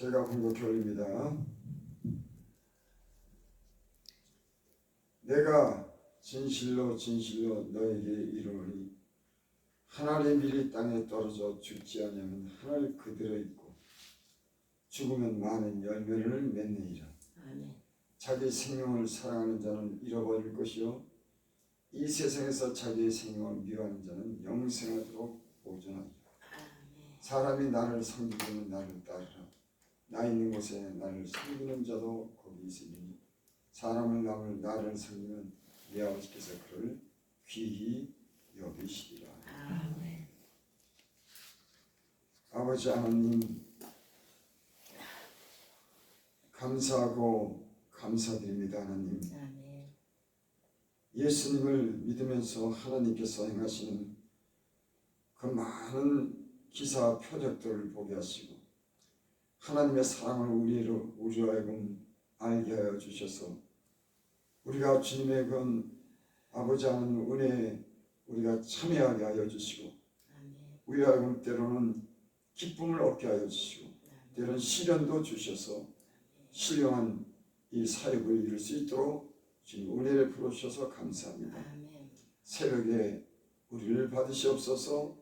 제가 공독해 올립니다. 내가 진실로 진실로 너에게 이르노니 하늘의 밀이 땅에 떨어져 죽지 아니하면 하늘 그대로 있고 죽으면 많은 열매를 맺느니라. 아멘. 자기 생명을 사랑하는 자는 잃어버릴 것이요 이 세상에서 자기의 생명을 미워하는 자는 영생하도록 보존하리라. 사람이 나를 섬기면 나를 따르라. 나 있는 곳에 나를 섬기는 자도 거기 있으니 사람을 나를 섬기면 내 아버지께서 그를 귀히 여기시리라. 아멘. 아버지 하나님, 감사하고 감사드립니다. 하나님, 아멘. 예수님을 믿으면서 하나님께서 행하시는 그 많은 기사 표적들을 보게 하시고 하나님의 사랑을 우리로 하여금 알게 하여 주셔서 우리가 주님의 그 아버지 하나님 은혜에 우리가 참여하게 하여 주시고 우리 하여금 때로는 기쁨을 얻게 하여 주시고 때로는 시련도 주셔서 신령한 이 사역을 이룰 수 있도록 주님 은혜를 풀어주셔서 감사합니다. 새벽에 우리를 받으시옵소서.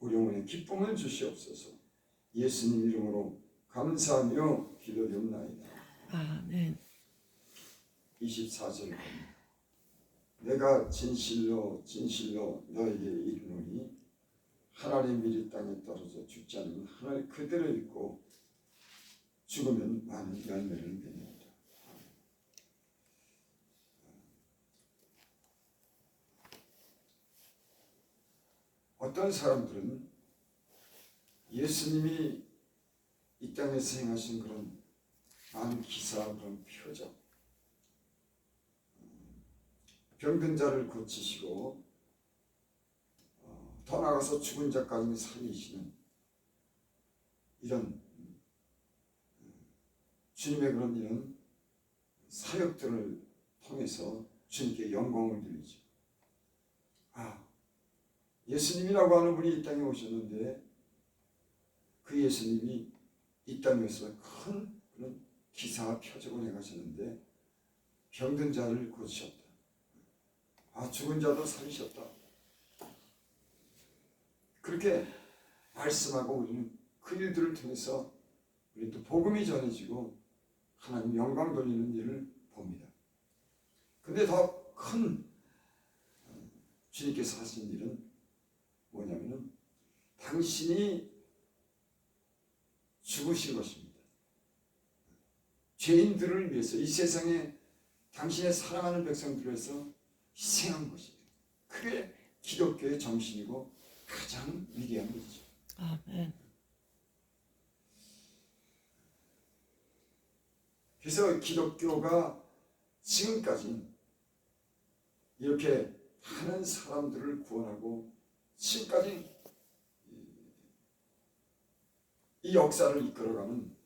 우리 영혼에 기쁨을 주시옵소서. 예수님 이름으로 감사하며 기도드립나이다. 아멘. 24절 내가 진실로 진실로 너에게 이르노니 하늘의 밀이 땅에 떨어져 죽지 않으면 하늘 그대로 있고 죽으면 많은 열매를 맺는다. 어떤 사람들은 예수님이 이 땅에서 행하신 그런 많은 기사, 그런 표적, 병든 자를 고치시고 더 나아가서 죽은 자까지 살리시는 이런 주님의 그런 이런 사역들을 통해서 주님께 영광을 드리죠. 예수님이라고 하는 분이 이 땅에 오셨는데 그 예수님이 이 땅에서 큰 그런 기사와 표적을 행하셨는데 병든 자를 고치셨다. 죽은 자도 살리셨다. 그렇게 말씀하고 우리는 그 일들을 통해서 우리 또 복음이 전해지고 하나님 영광 돌리는 일을 봅니다. 근데 더 큰 주님께서 하신 일은 뭐냐면은 당신이 죽으신 것입니다. 죄인들을 위해서 이 세상에 당신의 사랑하는 백성들을 위해서 희생한 것입니다. 그게 기독교의 정신이고 가장 위대한 것이죠. 아멘. 그래서 기독교가 지금까지 이렇게 많은 사람들을 구원하고 지금까지 이 역사를 이끌어가는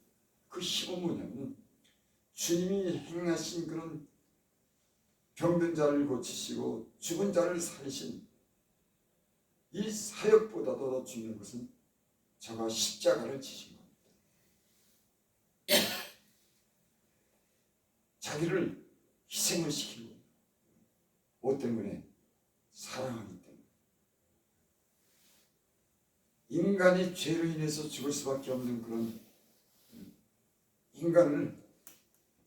그 힘은 뭐냐면 주님이 행하신 그런 병든 자를 고치시고 죽은 자를 살리신 이 사역보다도 더 중요한 것은 저가 십자가를 지신 겁니다. 자기를 희생을 시키고 뭐 때문에? 사랑하기 때문에. 인간이 죄로 인해서 죽을 수밖에 없는 그런 인간을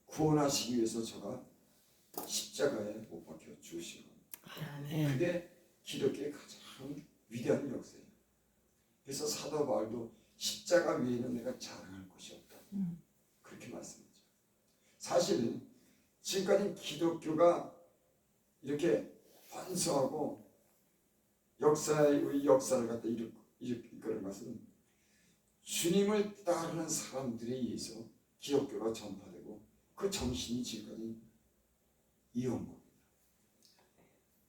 구원하시기 위해서 저가 십자가에 못 박혀 죽으신 겁니다. 그게 기독교의 가장 위대한 역사예요. 그래서 사도 바울도 십자가 위에는 내가 자랑할 것이 없다. 그렇게 말씀하죠. 사실은 지금까지 기독교가 이렇게 번성하고 우리 역사를 갖다 이끌은 것은 주님을 따르는 사람들에 의해서 기독교가 전파되고 그 정신이 지금까지 이어온 겁니다.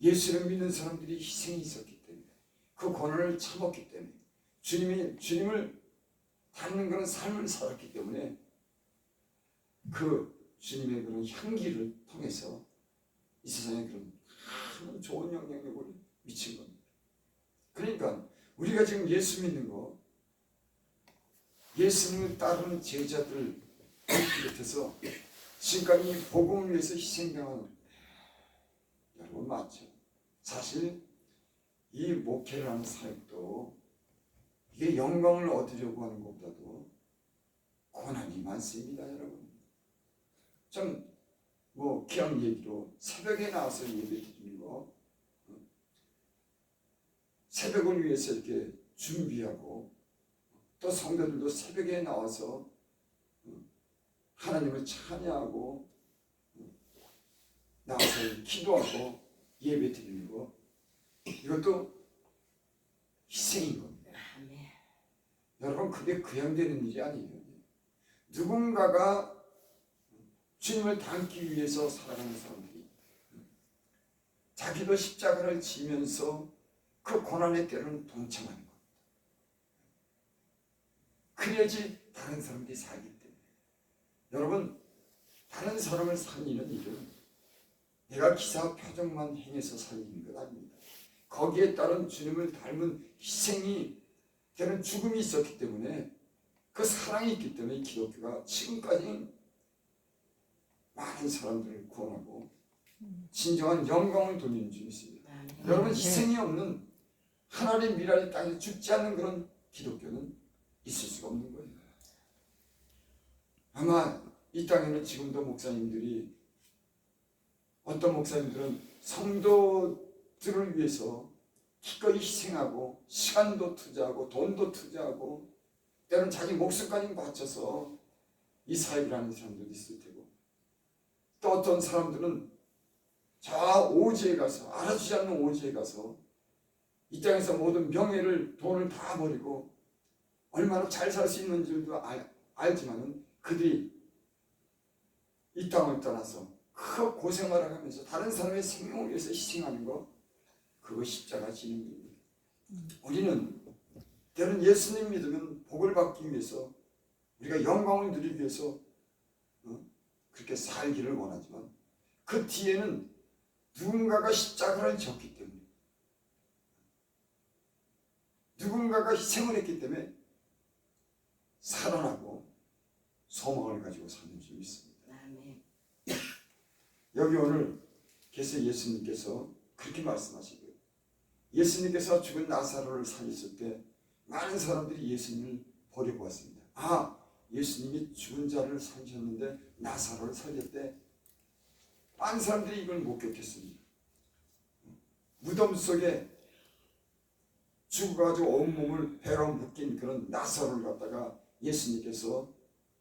예수를 믿는 사람들이 희생이 있었기 때문에 그 고난을 참았기 때문에 주님을 닮는 그런 삶을 살았기 때문에 그 주님의 그런 향기를 통해서 이 세상에 그런 큰 좋은 영향력을 미친 겁니다. 그러니까 우리가 지금 예수 믿는 거 예수님을 따르는 제자들 비롯해서 지금까지 이 복음을 위해서 희생당한 여러분 맞죠? 사실 이 목회를 하는 사역도 이게 영광을 얻으려고 하는 것보다도 고난이 많습니다, 여러분. 좀 귀한 얘기로 새벽에 나와서 예배 드리는 거, 새벽을 위해서 이렇게 준비하고 또 성도들도 새벽에 나와서 하나님을 찬양하고 나와서 기도하고 예배 드리는 거, 이것도 희생인 겁니다. 여러분, 그게 그냥 되는 일이 아니에요. 누군가가 주님을 닮기 위해서 살아가는 사람들이 자기도 십자가를 지면서 그 고난의 때로는 동참하는 겁니다. 그래야지 다른 사람들이 살기 때문에. 여러분, 다른 사람을 살리는 일은 내가 기사 표정만 행해서 살리는 것 아닙니다. 거기에 따른 주님을 닮은 희생이 되는 죽음이 있었기 때문에, 그 사랑이 있기 때문에 기독교가 지금까지 많은 사람들을 구원하고 진정한 영광을 돌리는 줄이 있습니다. 여러분, 희생이 없는 하나님의 미랄이 땅에 죽지 않는 그런 기독교는 있을 수가 없는 거예요. 아마 이 땅에는 지금도 목사님들이, 어떤 목사님들은 성도들을 위해서 기꺼이 희생하고 시간도 투자하고 돈도 투자하고 때로는 자기 목숨까지 바쳐서 이 사역을 하는 사람들도 있을 테고, 또 어떤 사람들은 저 오지에 가서, 알아주지 않는 오지에 가서 이 땅에서 모든 명예를, 돈을 다 버리고 얼마나 잘 살 수 있는 줄도 알지만은 그들이 이 땅을 떠나서 그 고생을 하면서 다른 사람의 생명을 위해서 희생하는 거, 그거 십자가 지는 일입니다. 우리는 때로는 예수님 믿으면 복을 받기 위해서, 우리가 영광을 누리기 위해서 그렇게 살기를 원하지만, 그 뒤에는 누군가가 십자가를 졌기 때문에, 누군가가 희생을 했기 때문에 살아나고 소망을 가지고 사는 줄 믿습니다. 여기 오늘 계속 예수님께서 그렇게 말씀하시고요. 예수님께서 죽은 나사로를 살리실 때 많은 사람들이 예수님을 버려보았습니다. 아, 예수님이 죽은 자를 살리셨는데 나사로를 살렸대. 많은 사람들이 이걸 목격했습니다. 무덤 속에 죽어가지고 온몸을 배로 묶인 그런 나사로를 갖다가 예수님께서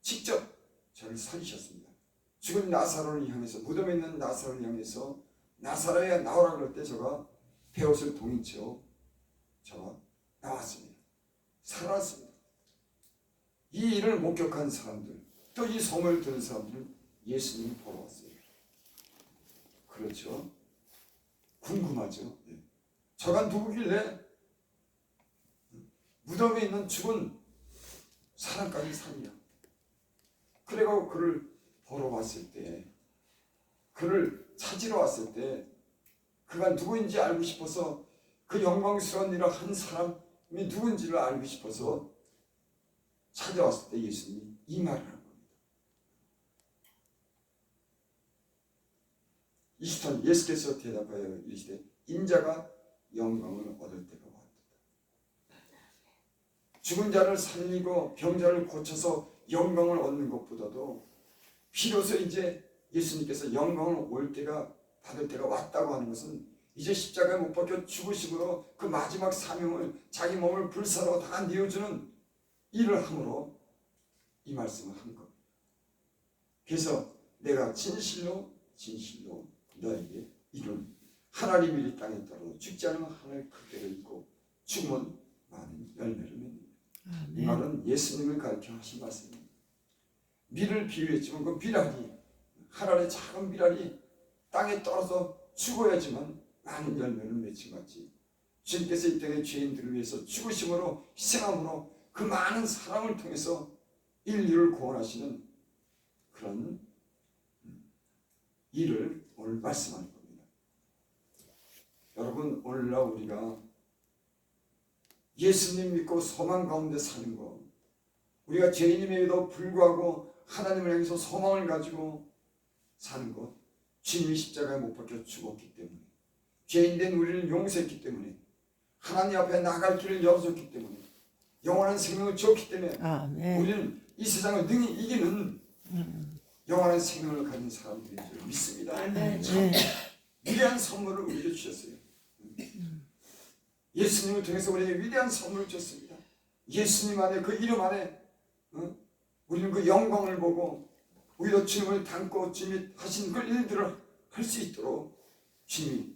직접 저를 살리셨습니다. 죽은 나사로를 향해서, 무덤에 있는 나사로를 향해서 나사로야 나오라 그럴 때 저가 베옷을 동인 채 저가 나왔습니다. 살았습니다. 이 일을 목격한 사람들, 또 이 소문을 들은 사람들은 예수님을 보러 왔어요. 그렇죠? 궁금하죠? 저가 누구길래 무덤에 있는 죽은 사람까지 살냐? 그래가지고 그를 보러 왔을 때, 그를 찾으러 왔을 때, 그가 누구인지 알고 싶어서, 그 영광스러운 일을 한 사람이 누군지를 알고 싶어서 찾아왔을 때 예수님이 이 말을 한 겁니다. 20절, 예수께서 대답하여 이르시되 인자가 영광을 얻을 때가 왔다. 죽은 자를 살리고 병자를 고쳐서 영광을 얻는 것보다도 비로소 이제 예수님께서 영광을 받을 때가 왔다고 하는 것은, 이제 십자가에 못 박혀 죽으심으로 그 마지막 사명을, 자기 몸을 불사로 다 내어주는 일을 함으로 이 말씀을 한 겁니다. 그래서 내가 진실로 너에게 이룬, 하나님이 이 땅에 떨어져 죽지 않으면 하늘 크게를 있고 죽으면 많은 열매를 맺는다. 이 말은 예수님을 가르쳐 하신 말씀입니다. 밀을 비유했지만 그 비랄이, 하나님의 작은 비랄이 땅에 떨어져 죽어야지만 많은 열매를 맺힌 것 같이, 주님께서 이 땅의 죄인들을 위해서 죽으심으로, 희생함으로 그 많은 사랑을 통해서 인류를 구원하시는 그런 일을 오늘 말씀하는 겁니다. 여러분, 오늘날 우리가 예수님 믿고 소망 가운데 사는 거, 우리가 죄인임에도 불구하고 하나님을 향해서 소망을 가지고 사는 것, 주님이 십자가에 못 박혀 죽었기 때문에, 죄인된 우리를 용서했기 때문에, 하나님 앞에 나갈 길을 열어줬기 때문에, 영원한 생명을 주었기 때문에 아멘. 우리는 이 세상을 능히 이기는 영원한 생명을 가진 사람들인 줄 믿습니다. 아멘. 참 위대한 선물을 우리에게 주셨어요. 예수님을 통해서 우리에게 위대한 선물을 주셨습니다. 예수님 안에, 그 이름 안에 우리는 그 영광을 보고 우리도 주님을 닮고 주님이 하신 그 일들을 할 수 있도록 주님이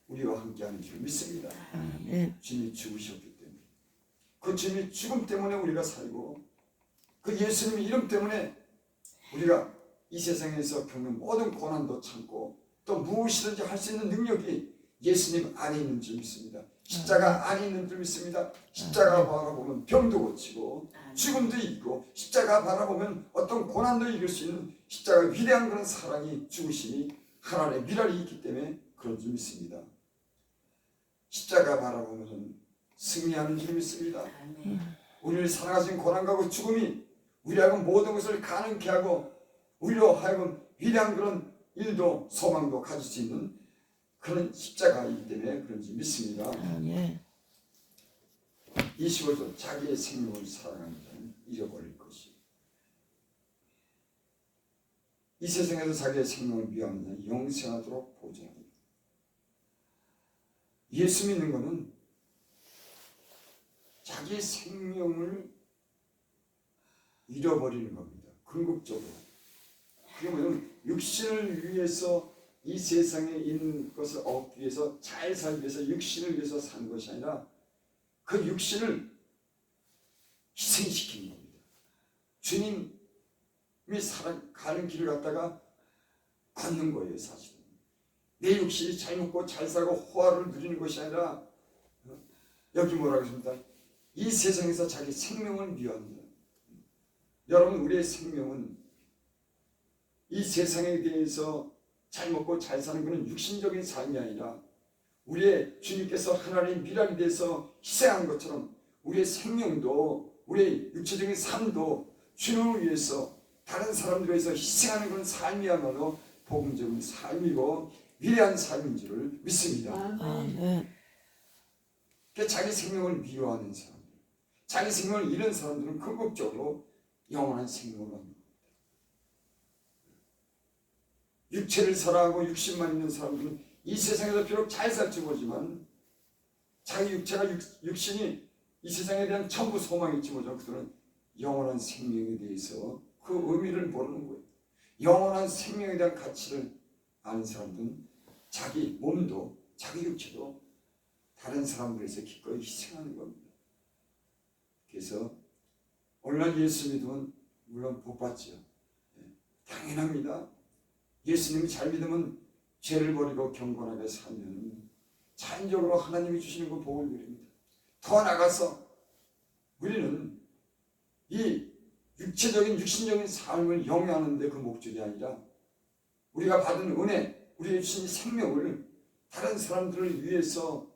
우리와 함께하는 줄 믿습니다. 아멘. 주님이 죽으셨기 때문에, 그 주님이 죽음 때문에 우리가 살고, 그 예수님 이름 때문에 우리가 이 세상에서 겪는 모든 고난도 참고 또 무엇이든지 할 수 있는 능력이 예수님 안에 있는 줄 믿습니다. 십자가 안에 있는 줄 믿습니다. 십자가 바라보면 병도 고치고 죽음도 이기고, 십자가 바라보면 어떤 고난도 이길 수 있는 십자가 위대한 그런 사랑이, 죽으심이 하나님의 미랄이 있기 때문에 그런 줄 믿습니다. 십자가 바라보면 승리하는 줄 믿습니다. 우리를 사랑하신 고난과 그 죽음이 우리하고 모든 것을 가능케 하고 우리로 하여금 위대한 그런 일도 소망도 가질 수 있는 그런 십자가이기 때문에 그런지 믿습니다. 아멘. 25절, 자기의 생명을 사랑하는 자는 잃어버릴 것이, 이 세상에서 자기의 생명을 미워하는 자는 영생하도록 보존합니다. 예수 믿는 것은 자기의 생명을 잃어버리는 겁니다. 궁극적으로. 그게 뭐냐면 육신을 위해서 이 세상에 있는 것을 얻기 위해서, 잘 살기 위해서 육신을 위해서 사는 것이 아니라 그 육신을 희생시키는 겁니다. 주님이 가는 길을 갖다가 걷는 거예요. 사실은 내 육신이 잘 먹고 잘 살고 호화를 누리는 것이 아니라, 여기 뭐라고 했습니까? 이 세상에서 자기 생명을 미워합니다. 여러분, 우리의 생명은 이 세상에 대해서 잘 먹고 잘 사는 것은 육신적인 삶이 아니라 우리의 주님께서 하나님의 미랄이 돼서 희생한 것처럼 우리의 생명도, 우리의 육체적인 삶도 주님을 위해서, 다른 사람들을 위해서 희생하는 그런 삶이야말로 복음적인 삶이고 위대한 삶인 줄을 믿습니다. 아멘. 그러니까 자기 생명을 미워하는 사람들, 자기 생명을 잃은 사람들은 궁극적으로 영원한 생명을 얻는 겁니다. 육체를 사랑하고 육신만 있는 사람들은 이 세상에서 비록 잘 살지 모르지만 자기 육체가, 육신이 이 세상에 대한 전부 소망이 있지 모르지만 그들은 영원한 생명에 대해서 그 의미를 모르는 거예요. 영원한 생명에 대한 가치를 아는 사람들은 자기 몸도 자기 육체도 다른 사람들에서 기꺼이 희생하는 겁니다. 그래서 오늘날 예수 믿으면 물론 복 받지요. 당연합니다. 예수님을 잘 믿으면 죄를 버리고 경건하게 살면 자연적으로 하나님이 주시는 그 복을 누립니다. 더 나아가서 우리는 이 육체적인, 육신적인 삶을 영위하는 데 그 목적이 아니라 우리가 받은 은혜, 우리의 주신 생명을 다른 사람들을 위해서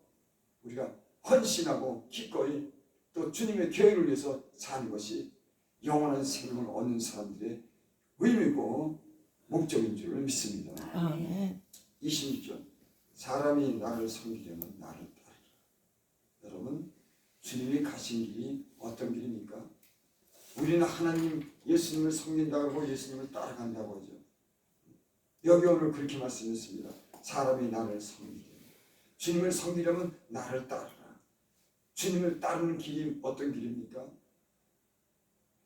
우리가 헌신하고 기꺼이 또 주님의 계획을 위해서 사는 것이 영원한 생명을 얻는 사람들의 의미고 목적인 줄 믿습니다. 아멘. 26절, 사람이 나를 섬기려면 나를 따르라. 여러분, 주님이 가신 길이 어떤 길입니까? 우리는 하나님, 예수님을 섬긴다고 예수님을 따라간다고 하죠. 여기 오늘 그렇게 말씀했습니다. 사람이 나를 섬기려면, 주님을 섬기려면 나를 따르라. 주님을 따르는 길이 어떤 길입니까?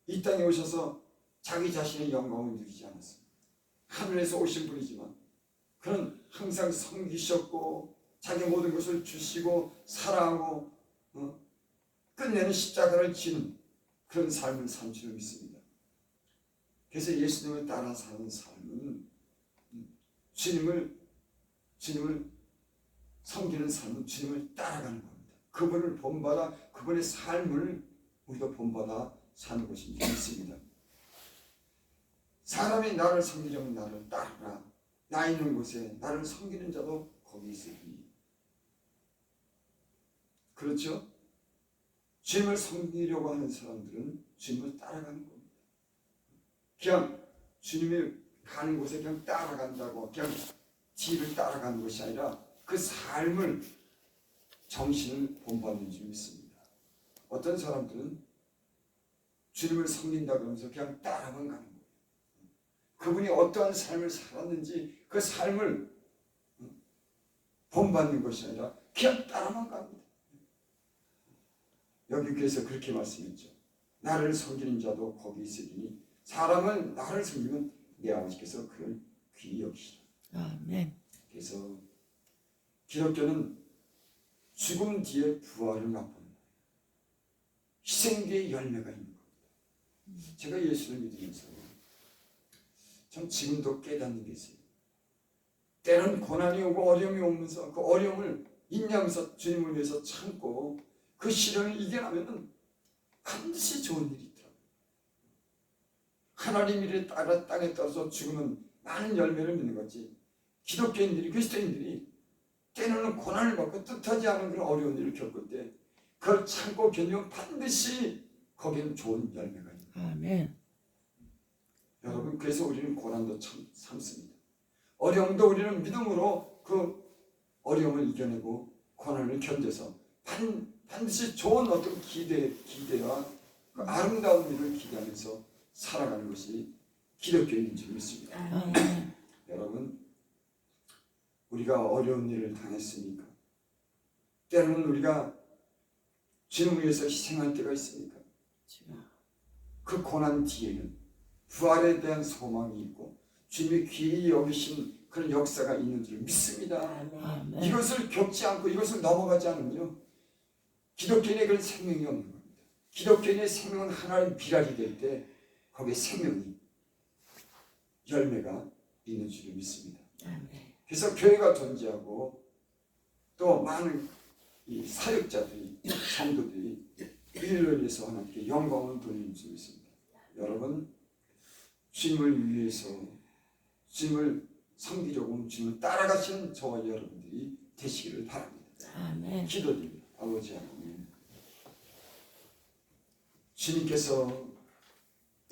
이 땅에 오셔서 자기 자신의 영광을 누리지 않았습니다. 하늘에서 오신 분이지만 그는 항상 섬기셨고 자기 모든 것을 주시고 사랑하고 끝내는 십자가를 지는 그런 삶을 산 줄 믿습니다. 그래서 예수님을 따라 사는 삶은 주님을 섬기는 삶은 주님을 따라가는 겁니다. 그분을 본받아, 그분의 삶을 우리도 본받아 사는 것인 줄 믿습니다. 사람이 나를 섬기려면 나를 따르라. 나 있는 곳에 나를 섬기는 자도 거기 있으니. 그렇죠? 주님을 섬기려고 하는 사람들은 주님을 따라가는 겁니다. 그냥 주님이 가는 곳에 그냥 따라간다고 그냥 뒤를 따라가는 것이 아니라 그 삶을 정신을 본받는 줄 믿습니다. 어떤 사람들은 주님을 섬긴다 그러면서 그냥 따라만 가는 거예요. 그분이 어떠한 삶을 살았는지 그 삶을 본받는 것이 아니라 그냥 따라만 갑니다. 여기 그래서 그렇게 말씀했죠. 나를 섬기는 자도 거기 있으리니 사람은 나를 섬기면 내 아버지께서 그를 귀히 여기시라. 아멘. 그래서 기독교는 죽음 뒤에 부활을 맛보는 거예요. 희생계의 열매가 있는 겁니다. 제가 예수를 믿으면서 전 지금도 깨닫는 게 있어요. 때는 고난이 오고 어려움이 오면서 그 어려움을 인내하면서 주님을 위해서 참고 그 시련을 이겨나면 반드시 좋은 일이 있더라고요. 하나님 일에 따라 땅에 떨어져 죽으면 많은 열매를 맺는 거지. 기독교인들이 그리스도인들이 때로는 고난을 받고 뜻하지 않은 그런 어려운 일을 겪을 때 그걸 참고 견디면 반드시 거기는 좋은 열매가 있는 거예요. 아멘. 여러분 그래서 우리는 고난도 참습니다. 어려움도 우리는 믿음으로 그 어려움을 이겨내고 고난을 견뎌서 반드시 좋은 어떤 기대와 그 아름다운 일을 기대하면서 살아가는 것이 기독교인인 줄 믿습니다. 아멘. 여러분 우리가 어려운 일을 당했습니까? 때로는 우리가 주님을 위해서 희생할 때가 있습니까? 그 고난 뒤에는 부활에 대한 소망이 있고 주님이 귀히 여기신 그런 역사가 있는 줄 믿습니다. 아멘. 이것을 겪지 않고 이것을 넘어가지 않으면요 기독교인의 그런 생명이 없는 겁니다. 기독교인의 생명은 하나의 비랄이 될 때 거기에 생명이 열매가 있는 줄 믿습니다. 아멘. 그래서 교회가 존재하고 또 많은 이 사역자들이 성도들이 일을 위해서 하나님께 영광을 돌리는 줄 믿습니다. 여러분 주님을 위해서 주님을 섬기려고 주님을 따라가시는 저와 여러분들이 되시기를 바랍니다. 아멘. 기도드립니다. 아버지 하나님 주님께서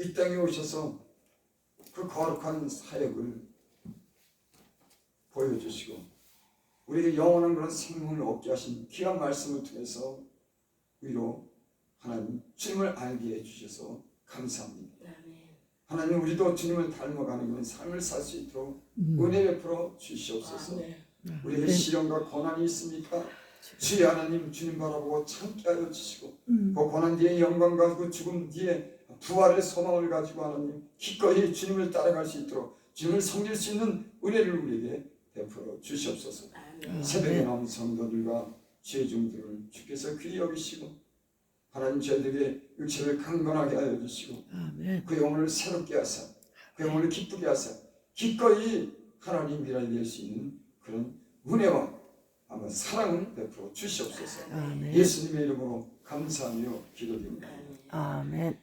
이 땅에 오셔서 그 거룩한 사역을 보여주시고 우리에게 영원한 그런 생명을 얻게 하신 귀한 말씀을 통해서 위로 하나님 주님을 알게 해주셔서 감사합니다. 하나님 우리도 주님을 닮아가는 그런 삶을 살 수 있도록 은혜 베풀어 주시옵소서. 우리에게 시련과 고난이 있습니까? 주의 하나님 주님 바라보고 참게 하여 주시고 그 고난 뒤에 영광과 그 죽음 뒤에 부활의 소망을 가지고 하나님 기꺼이 주님을 따라갈 수 있도록 주님을 섬길 수 있는 은혜를 우리에게 베풀어 주시옵소서. 새벽에 나온 성도들과 죄중들을 주께서 귀히 여기시고 하나님 저희들에게 육체를 강건하게 하여 주시고 아멘. 그 영혼을 새롭게 하사 그 영혼을 기쁘게 하사 기꺼이 하나님 일을 낼 수 있는 그런 은혜와 아마 사랑을 베풀어 주시옵소서. 아멘. 예수님의 이름으로 감사하며 기도드립니다. 아멘.